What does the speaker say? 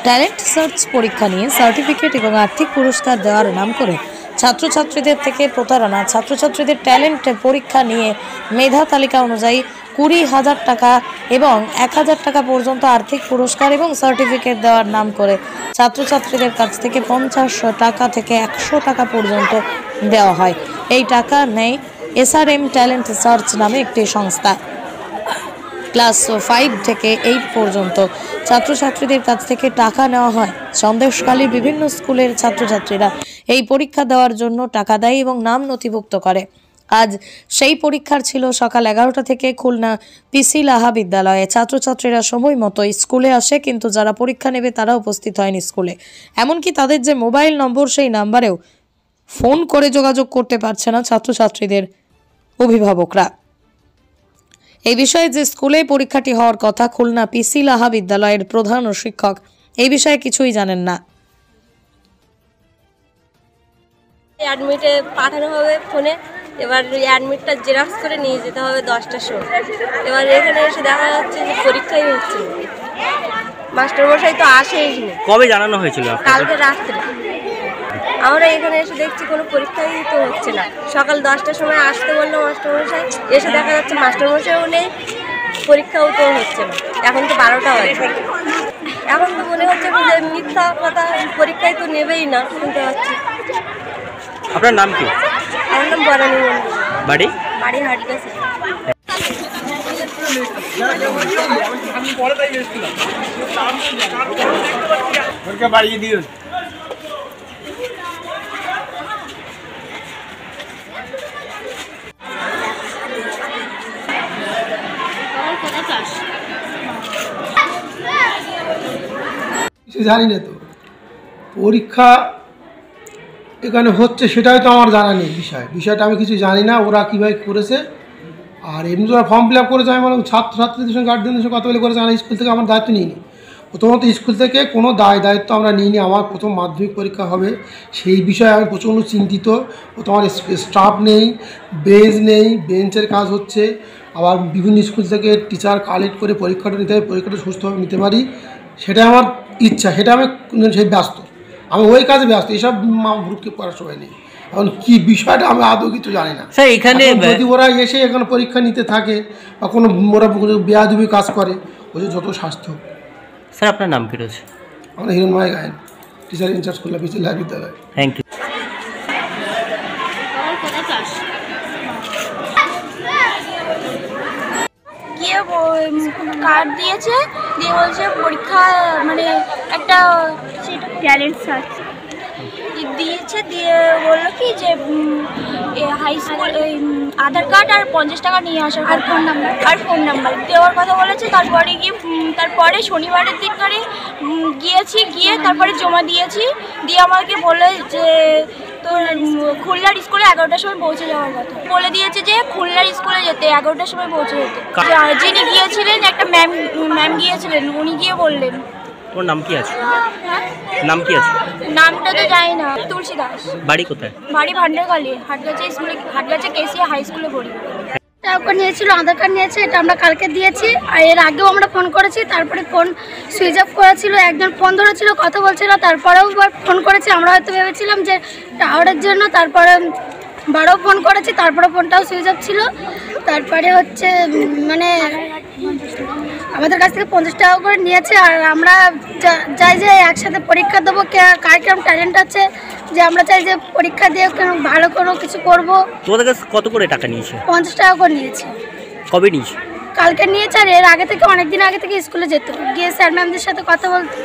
Talent search পরীক্ষা নিয়ে certificate এবং আর্থিক পুরস্কার দেওয়ার নাম করে ছাত্রছাত্রীদের থেকে প্রতারণা। ছাত্রছাত্রীদের ট্যালেন্ট পরীক্ষা নিয়ে মেধা তালিকা অনুযায়ী 20,000 টাকা এবং 1,000 টাকা পর্যন্ত আর্থিক পুরস্কার এবং সার্টিফিকেট দেওয়ার নাম করে ছাত্রছাত্রীদের কাছ থেকে 50 টাকা থেকে 100 টাকা পর্যন্ত দেওয়া হয়। এই টাকা নেয় SRM ট্যালেন্ট সার্চ নামে একটি সংস্থা। ক্লাস 5 থেকে 8 পর্যন্ত ছাত্রছাত্রীদের কাছ থেকে টাকা নেওয়া হয়। সন্দেশখালী বিভিন্ন স্কুলের ছাত্রছাত্রীরা এই পরীক্ষা দেওয়ার জন্য টাকা দেয় এবং নাম নথিভুক্ত করে। আজ সেই পরীক্ষার ছিল সকাল 11টা থেকে খুলনা পিসি লাহা বিদ্যালয়ে। ছাত্রছাত্রীরা সময় মতো স্কুলে আসে, কিন্তু যারা পরীক্ষা নেবে তারা উপস্থিত হয়নি স্কুলে। এমনকি তাদের যে মোবাইল নম্বর, সেই নাম্বারেও ফোন করে যোগাযোগ করতে পারছে না ছাত্রছাত্রীদের অভিভাবকরা। এই বিষয়ে যে স্কুলে পরীক্ষাটি হওয়ার কথা, খুলনা পিসি লাহা বিদ্যালয়ের প্রধান ও শিক্ষক এই বিষয়ে কিছুই জানেন না। অ্যাডমিটে পাঠানো হবে ফোনে, এবার অ্যাডমিটটা জেরক্স করে নিয়ে যেতে হবে 10টার সময়। এবার এখানে এসে দেখা যাচ্ছে যে পরীক্ষাই হচ্ছে, মাস্টারমশাই তো আসেই না। কবে জানানো হয়েছিল? কালকে রাত্রে। আমরা এখানে এসে দেখছি কোনো পরীক্ষাই তো হচ্ছে না। সকাল 10টার সময় আসতে বললো মাস্টারমশাই, এসে দেখা যাচ্ছে মাস্টারমশাইও নেই, পরীক্ষাও তো হচ্ছে না। এখন তো 12টা হয়। এখন তো মনে হচ্ছে যে মিথ্যা কথা, পরীক্ষায় তো নেবেই না, শুনতে পাচ্ছি। আপনার নাম কি? আমার নাম বরানি মন্ডল। বাড়ি? বাড়ি হাটগাছি। জানি না তো পরীক্ষা এখানে হচ্ছে, সেটাই তো আমার জানা নেই। বিষয়টা আমি কিছু জানি না, ওরা কীভাবে করেছে। আর এমনি ওরা ফর্ম ফিল আপ করেছে, আমি বললাম ছাত্রছাত্রীদের সঙ্গে গার্জেনদের সঙ্গে কথা বলে করেছে। আমরা স্কুল থেকে আমার দায়িত্ব নিইনি, প্রথমত স্কুল থেকে কোনো দায়িত্ব আমরা নিইনি। আমার প্রথম মাধ্যমিক পরীক্ষা হবে, সেই বিষয়ে আমি প্রচণ্ড চিন্তিত। তোমার স্টাফ নেই, বেঞ্চ নেই, বেঞ্চের কাজ হচ্ছে। আবার বিভিন্ন স্কুল থেকে টিচার কালেক্ট করে পরীক্ষাটা নিতে হবে, পরীক্ষাটা সুস্থভাবে নিতে পারি, সেটা আমার ইচ্ছা। সেটা আমি সেই ব্যস্ত, আমি ওই কাজে ব্যস্ত, এসব ভ্রুক্ষেপ করার সময় নেই। এখন কি বিষয়টা আমি আদৌ কিছু জানি না। স্যার এখানে যদি ওরা এসে এখানে পরীক্ষা নিতে থাকে বা কোনো ওরা বেয়াদবি কাজ করে, ওদের যত স্বাস্থ্য। স্যার আপনার নাম কি রয়েছে? আমরা Hiranmoy Gayen, teacher incharge Khulna PC Laha Vidyalaya. Thank you. গিয়ে কার্ড দিয়েছে, দিয়ে বলছে পরীক্ষা মানে একটা ট্যালেন্ট সার্চ দিয়েছে, দিয়ে বললো কি যে হাই স্কুল আধার কার্ড আর 50 টাকা নিয়ে আসার, আর ফোন নাম্বার দেওয়ার কথা বলেছে। তারপরে গিয়ে তারপরে শনিবারের দিন করে গিয়ে তারপরে জমা দিয়েছি। দিয়ে আমাকে বলে যে তো খুলনার স্কুলে 11টার সময় পৌঁছে যাওয়ার কথা বলে দিয়েছে, যে খুলনার স্কুলে যেতে 11টার সময় পৌঁছে যেতে। যিনি গিয়েছিলেন, একটা ম্যাম গিয়েছিলেন, উনি গিয়ে বললেন। তোমার নাম কি আছে? নাম কি আছে? নামটা তো জানি না। তুলসী দাস। বাড়ি কোথায়? বাড়ি ভান্ডারখালী, হাটগাছা স্কুলে, হাটগাছা কেসিয়া হাই স্কুলে পড়ি। টাকা নিয়েছিল, আধার কার্ড নিয়েছে, এটা আমরা কালকে দিয়েছি। আর এর আগেও আমরা ফোন করেছি, তারপরে ফোন সুইচ অফ করেছিল। একজন ফোন ধরেছিল, কথা বলছিল, তারপরেও ফোন করেছি। আমরা হয়তো ভেবেছিলাম যে টাওয়ারের জন্য, তারপরে বারও ফোন করেছি, তারপরে ফোনটাও সুইচ অফ ছিল। তারপরে হচ্ছে মানে আমাদের কাছ থেকে 50 টাকা করে নিয়েছে। আর আমরা চাই যে একসাথে পরীক্ষা দেবো, কার কেমন ট্যালেন্ট আছে, যে আমরা চাই যে পরীক্ষা দিয়ে ভালো কোনো কিছু করবো। তোমাদের কাছে কত করে টাকা নিয়েছে? 50 টাকা করে নিয়েছে। কবে নিয়েছে? কালকে নিয়েছে। আর এর আগে থেকে, অনেকদিন আগে থেকে স্কুলে যেত, গিয়ে স্যার ম্যামদের সাথে কথা বলতো।